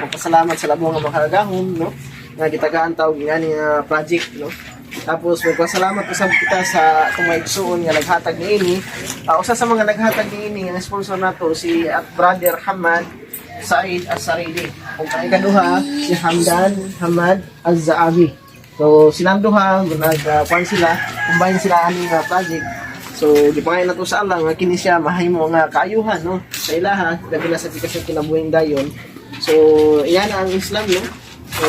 Pasalamat sa labong nga makagahom, no? Nga gitagaan tawag nga ni project, no? Tapos magpasalamat usab kita sa itong maigsuon nga naghatag niini. Usa sa mga naghatag niini nga sponsor nato si Brother Hamad Said As-Sarili. Kung kay kaduha si Hamdan Hamad Az-Zaabi. So silang duha nagkuan sila, combine sila ani nga project. So gipangayon nato sa Allah nga kini siya mahimo nga kaayuhan, no, sa ilaha labi na sa tikasyon kinabuhing dayon. So iyan ang Islam, no. So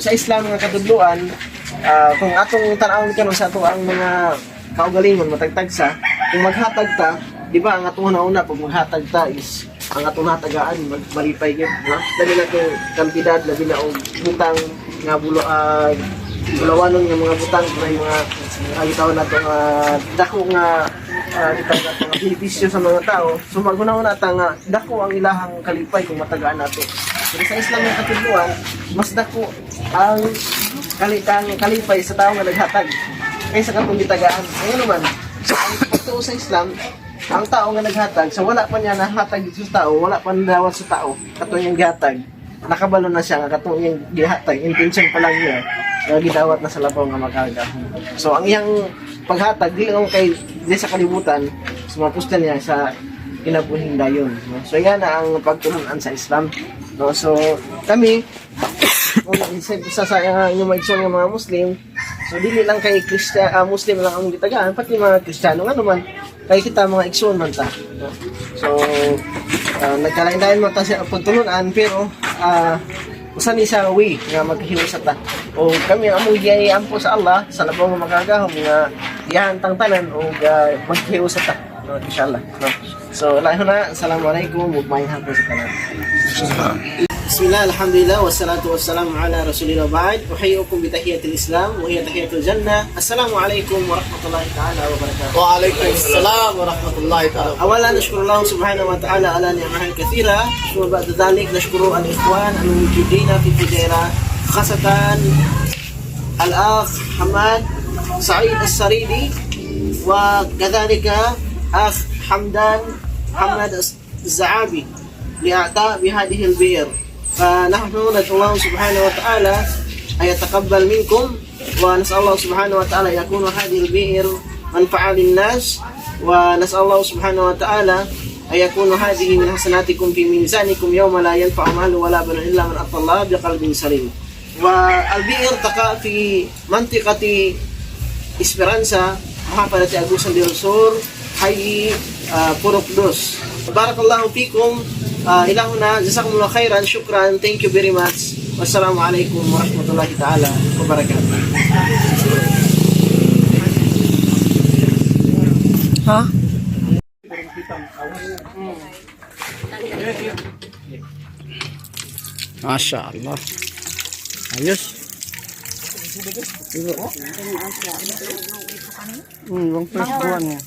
sa Islam nga kadudluan, kung atong tan-awon karon sa ato ang mga kaugalingon matagtag sa kung maghatag ta, di ba ang atong una pag maghatag ta is ang atong hatagaan magbalipay gyud, no. Labi na kung kantidad, labi na og butang nga bulawanon nga mga butang na mga agitaw na ito dako nga mga benepisyo sa mga tao. So maguna-una ta nga dako ang ilahang kalipay kung matagaan nato. Pero sa Islam nga katuluan, mas dako ang kalipay sa tao nga naghatag kaysa katong gitagaan. Ngayon naman, ang pagtuo sa Islam, ang tao nga naghatag, so wala pa niya nahatag sa tao, wala pa nadawat sa tao, katong yung gihatag, nakabalo na siya nga katong yung gihatag, intention pa lang niya, nga gidawat na sa labaw nga magkaga. So ang iyang paghatag, di lang kay di sa kalibutan, sumapustan niya sa kinabuhing dayon. No? So yan na ang pagtulungan sa Islam. No? So kami, sa inyong maigsoon ng mga Muslim, so dili lang kay Muslim lang ang gitagaan, pati mga Kristiyano nga naman, kay kita mga igsoon man ta. No? So nagkalain-lain mo ta sa pagtulunan, pero usan isa way nga maghiwasa ta. O kami among giyayaan po sa Allah sa labaw nga magagahom nga ihantang tanan o maghiwasa ta. No, inshallah. No. So lahi na, assalamualaikum, ugmayng hapon sa tanan. Bismillah, alhamdulillah, wassalatu wassalamu ala rasulillah ba'd. Uhayyikum bi tahiyatil Islam wa hiya tahiyatul jannah. Assalamualaikum warahmatullahi ta'ala wabarakatuh. Wa alaikum assalam warahmatullahi ta'ala. أولا نشكر الله سبحانه وتعالى على نعمه الكثيرة، ثم بعد ذلك نشكر الإخوان الموجودين في فجيرة، خاصة الأخ حماد سعيد السريدي، وكذلك أخ حمدان حمد الزعابي لإعطاء بهذه البئر. فنحن ندعو الله سبحانه وتعالى أن يتقبل منكم، ونسأل الله سبحانه وتعالى أن يكون هذه البئر منفعة للناس، ونسأل الله سبحانه وتعالى أن يكون هذه من حسناتكم في ميزانكم يوم لا ينفع مال ولا بنون إلا من أتى الله بقلب سليم. والبئر تقع في منطقة إسبرانسا، محافظة أغوسان del Sur، حي بوروكدوس. بارك الله فيكم. إلهنا جزاكم الله خيرا، شكرا، thank you very much. والسلام عليكم ورحمة الله تعالى وبركاته. Ha? Masya Allah. Ayos. Bang first buwan niya.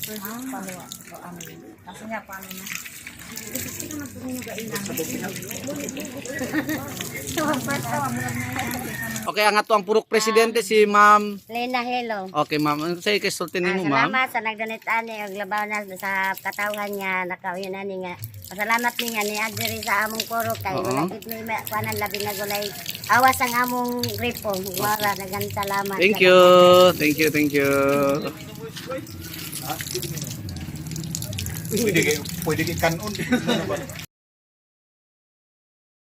Okay, ang ato ang purok presidente si Ma'am Lena Hello. Okay, Ma'am. Ano sa'yo kisultin mo, Ma'am? Salamat sa nagdanit ani og labaw na sa katawhan niya nakauyon ani nga. Pasalamat ni nga ni Adjeri sa among purok kay wala gid mi kuanan labi na gulay. Awas ang among gripo. Wala dagan salamat. Thank you. Thank you, thank you. Pwede kay kanon.